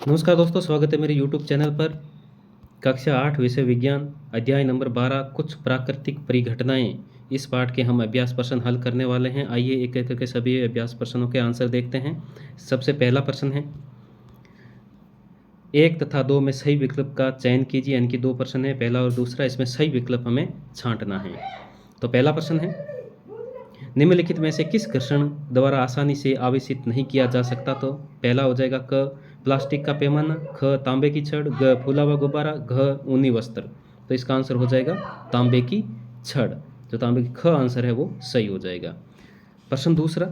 नमस्कार दोस्तों, स्वागत है मेरे YouTube चैनल पर। कक्षा 8 विषय विज्ञान अध्याय नंबर 12 कुछ प्राकृतिक परिघटनाएं। इस पाठ के हम अभ्यास प्रश्न हल करने वाले हैं। आइए एक एक करके सभी अभ्यास प्रश्नों के आंसर देखते हैं। सबसे पहला प्रश्न है, 1 तथा 2 में सही विकल्प का चयन कीजिए। यानी कि 2 प्रश्न है, पहला और दूसरा। इसमें सही विकल्प हमें छांटना है। तो पहला प्रश्न है, निम्नलिखित में से किस घर्षण द्वारा आसानी से आवेशित नहीं किया जा सकता? तो पहला हो जाएगा क प्लास्टिक का पैमाना, ख तांबे की छड़, ग फूला हुआ गुब्बारा, घ ऊनी वस्त्र। तो इसका आंसर हो जाएगा तांबे की छड़। जो तांबे की ख आंसर है वो सही हो जाएगा। प्रश्न दूसरा,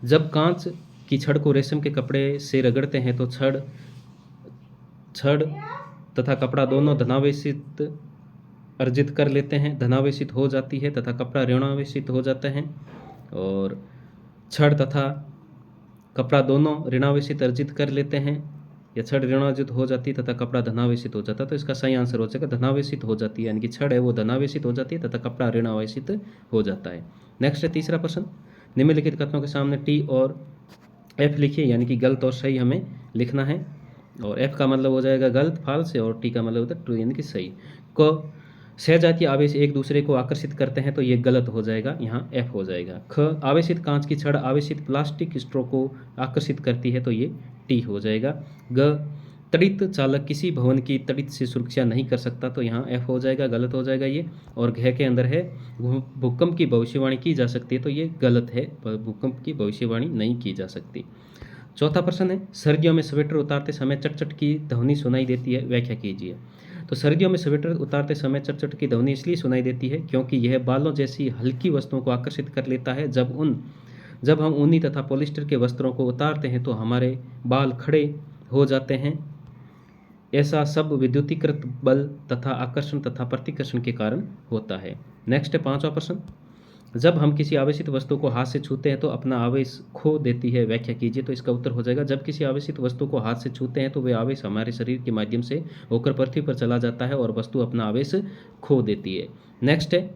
जब कांच की छड़ को रेशम के कपड़े से रगड़ते हैं तो छड़ छड़ तथा कपड़ा दोनों धनावेशित अर्जित कर लेते हैं, धनावेशित हो जाती है तथा कपड़ा ऋणावेशित हो जाता है। और छड़ तथा कपड़ा दोनों ऋणावेशित अर्जित कर लेते हैं, या छड़ ऋणावेशित हो जाती है तथा कपड़ा धनावेशित हो जाता है। तो इसका सही आंसर हो जाएगा धनावेशित हो जाती है। यानी कि छड़ है वो धनावेशित हो जाती है तथा कपड़ा ऋणावेशित हो जाता है। नेक्स्ट है तीसरा प्रश्न, निम्नलिखित कथनों के सामने टी और एफ लिखिए। यानी कि गलत और सही हमें लिखना है। और एफ का मतलब हो जाएगा गलत, फाल्स, और टी का मतलब होता है ट्रू, यानी कि सही। को सहजातीय आवेश एक दूसरे को आकर्षित करते हैं, तो ये गलत हो जाएगा, यहाँ एफ हो जाएगा। ख आवेशित कांच की छड़ आवेशित प्लास्टिक स्ट्रो को आकर्षित करती है, तो ये टी हो जाएगा। ग तड़ित चालक किसी भवन की तड़ित से सुरक्षा नहीं कर सकता, तो यहाँ एफ हो जाएगा, गलत हो जाएगा ये। और घ के अंदर है भूकंप की भविष्यवाणी की जा सकती है, तो ये गलत है, भूकंप की भविष्यवाणी नहीं की जा सकती। चौथा प्रश्न है, सर्दियों में स्वेटर उतारते समय चटचट की ध्वनि सुनाई देती है, व्याख्या कीजिए। तो सर्दियों में स्वेटर उतारते समय चटचट की ध्वनि इसलिए सुनाई देती है क्योंकि यह बालों जैसी हल्की वस्तुओं को आकर्षित कर लेता है। जब हम ऊनी तथा पॉलिस्टर के वस्त्रों को उतारते हैं तो हमारे बाल खड़े हो जाते हैं। ऐसा सब विद्युतीकृत बल तथा आकर्षण तथा प्रतिकर्षण के कारण होता है। नेक्स्ट है पांचवा प्रश्न, जब हम किसी आवेशित वस्तु को हाथ से छूते हैं तो अपना आवेश खो देती है, व्याख्या कीजिए। तो इसका उत्तर हो जाएगा, जब किसी आवेशित वस्तु को हाथ से छूते हैं तो वे आवेश हमारे शरीर के माध्यम से होकर पृथ्वी पर चला जाता है और वस्तु अपना आवेश खो देती है। नेक्स्ट है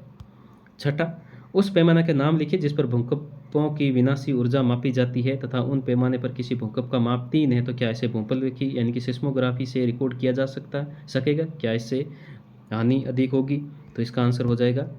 छठा, उस पैमाने के नाम लिखिए जिस पर भूकंपों की विनाशी ऊर्जा मापी जाती है तथा उन पैमाने पर किसी भूकंप का माप 3 है, तो क्या इसे भूपल्वेखी यानी कि सिस्मोग्राफी से रिकॉर्ड किया जा सकेगा? क्या इससे हानि अधिक होगी? तो इसका आंसर हो जाएगा,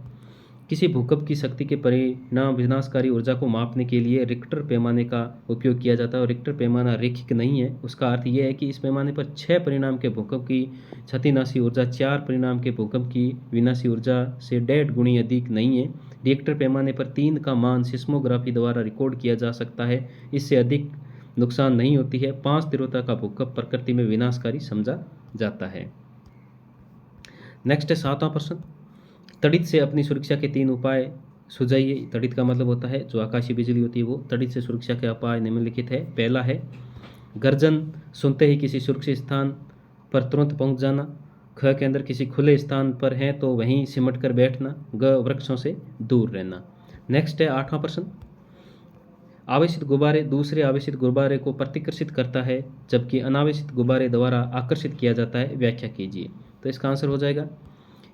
किसी भूकंप की शक्ति के परिणाम विनाशकारी ऊर्जा को मापने के लिए रिक्टर पैमाने का उपयोग किया जाता है। और रिक्टर पैमाना रैखिक नहीं है। उसका अर्थ यह है कि इस पैमाने पर 6 परिणाम के भूकंप की क्षतिनाशी ऊर्जा 4 परिणाम के भूकंप की विनाशी ऊर्जा से 1.5 गुणी अधिक नहीं है। रिक्टर पैमाने पर 3 का मान सिस्मोग्राफी द्वारा रिकॉर्ड किया जा सकता है, इससे अधिक नुकसान नहीं होती है। 5 तीव्रता का भूकंप प्रकृति में विनाशकारी समझा जाता है। नेक्स्ट है 7वां प्रश्न, तड़ित से अपनी सुरक्षा के 3 उपाय सुझाइए। तड़ित का मतलब होता है जो आकाशीय बिजली होती है वो। तड़ित से सुरक्षा के उपाय निम्नलिखित है। पहला है गर्जन सुनते ही किसी सुरक्षित स्थान पर तुरंत पहुंच जाना। ख के अंदर किसी खुले स्थान पर है तो वहीं सिमट कर बैठना। ग वृक्षों से दूर रहना। नेक्स्ट है 8वां प्रश्न, आवेशित गुब्बारे दूसरे आवेशित गुब्बारे को प्रतिकर्षित करता है जबकि अनावेशित गुब्बारे द्वारा आकर्षित किया जाता है, व्याख्या कीजिए। तो इसका आंसर हो जाएगा,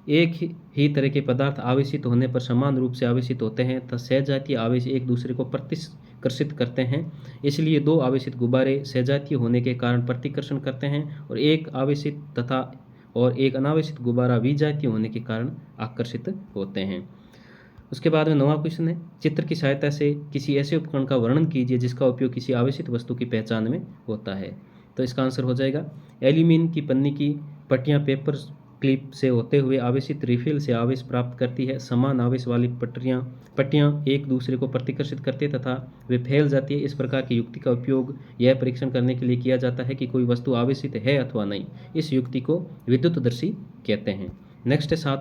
एक ही तरह के पदार्थ आवेशित होने पर समान रूप से आवेशित होते हैं तथा सहजातीय आवेश एक दूसरे को प्रतिकर्षित करते हैं। इसलिए 2 आवेशित गुब्बारे सहजातीय होने के कारण प्रतिकर्षण करते हैं और एक आवेशित तथा और एक अनावेशित गुब्बारा विजातीय होने के कारण आकर्षित होते हैं। उसके बाद में 9वां क्वेश्चन है, चित्र की सहायता से किसी ऐसे उपकरण का वर्णन कीजिए जिसका उपयोग किसी आवेशित वस्तु की पहचान में होता है। तो इसका आंसर हो जाएगा, एल्यूमीनियम की पन्नी की पट्टियाँ पेपर क्लिप से होते हुए आवेशित रिफिल से आवेश प्राप्त करती है। समान आवेश वाली पट्टियाँ एक दूसरे को प्रतिकर्षित करती है तथा वे फैल जाती है। इस प्रकार की युक्ति का उपयोग यह परीक्षण करने के लिए किया जाता है कि कोई वस्तु आवेशित है अथवा नहीं। इस युक्ति को विद्युतदर्शी कहते हैं। नेक्स्ट है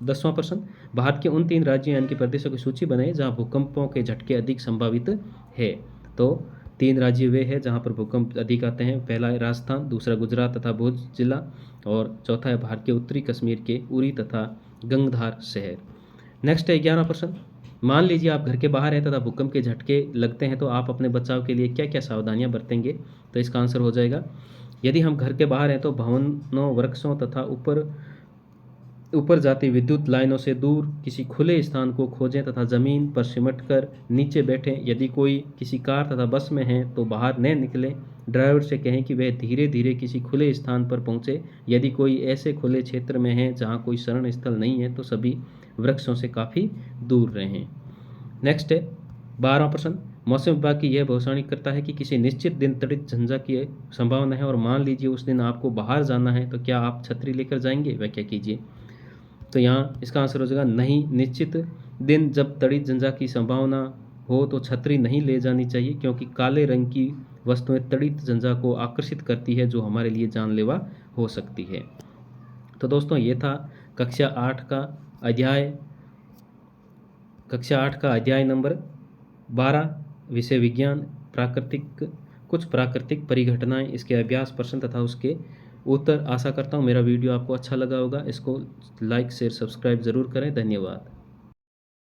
10वां प्रश्न, भारत के उन 3 राज्यों यानी कि प्रदेशों की सूची बनाएं जहां भूकंपों के झटके अधिक संभावित है। तो 3 राज्य वे हैं जहां पर भूकंप अधिक आते हैं। पहला है राजस्थान, दूसरा गुजरात तथा भुज जिला, और चौथा है भारत के उत्तरी कश्मीर के उरी तथा गंगधार शहर। नेक्स्ट है 11वां प्रश्न, मान लीजिए आप घर के बाहर हैं तथा भूकंप के झटके लगते हैं तो आप अपने बचाव के लिए क्या क्या सावधानियां बरतेंगे? तो इसका आंसर हो जाएगा, यदि हम घर के बाहर हैं तो भवनों, वृक्षों तथा ऊपर जाती विद्युत लाइनों से दूर किसी खुले स्थान को खोजें तथा जमीन पर सिमट कर नीचे बैठें। यदि कोई किसी कार तथा बस में है तो बाहर न निकलें। ड्राइवर से कहें कि वह धीरे धीरे किसी खुले स्थान पर पहुंचे। यदि कोई ऐसे खुले क्षेत्र में है जहां कोई शरण स्थल नहीं है तो सभी वृक्षों से काफ़ी दूर रहें। नेक्स्ट है 12वां प्रश्न। मौसम विभाग की यह भविष्यवाणी करता है कि किसी निश्चित दिन तड़ित झंझा की संभावना है और मान लीजिए उस दिन आपको बाहर जाना है, तो क्या आप छतरी लेकर जाएंगे? व्याख्या कीजिए। तो यहाँ इसका आंसर हो जाएगा नहीं। निश्चित दिन जब तड़ित झंझा की संभावना हो तो छतरी नहीं ले जानी चाहिए, क्योंकि काले रंग की वस्तुएं तड़ित झंझा को आकर्षित करती है, जो हमारे लिए जानलेवा हो सकती है। तो दोस्तों ये था कक्षा 8 का अध्याय नंबर 12, विषय विज्ञान, कुछ प्राकृतिक परिघटनाएं, इसके अभ्यास प्रश्न तथा उसके उत्तर। आशा करता हूँ मेरा वीडियो आपको अच्छा लगा होगा। इसको लाइक शेयर सब्सक्राइब ज़रूर करें। धन्यवाद।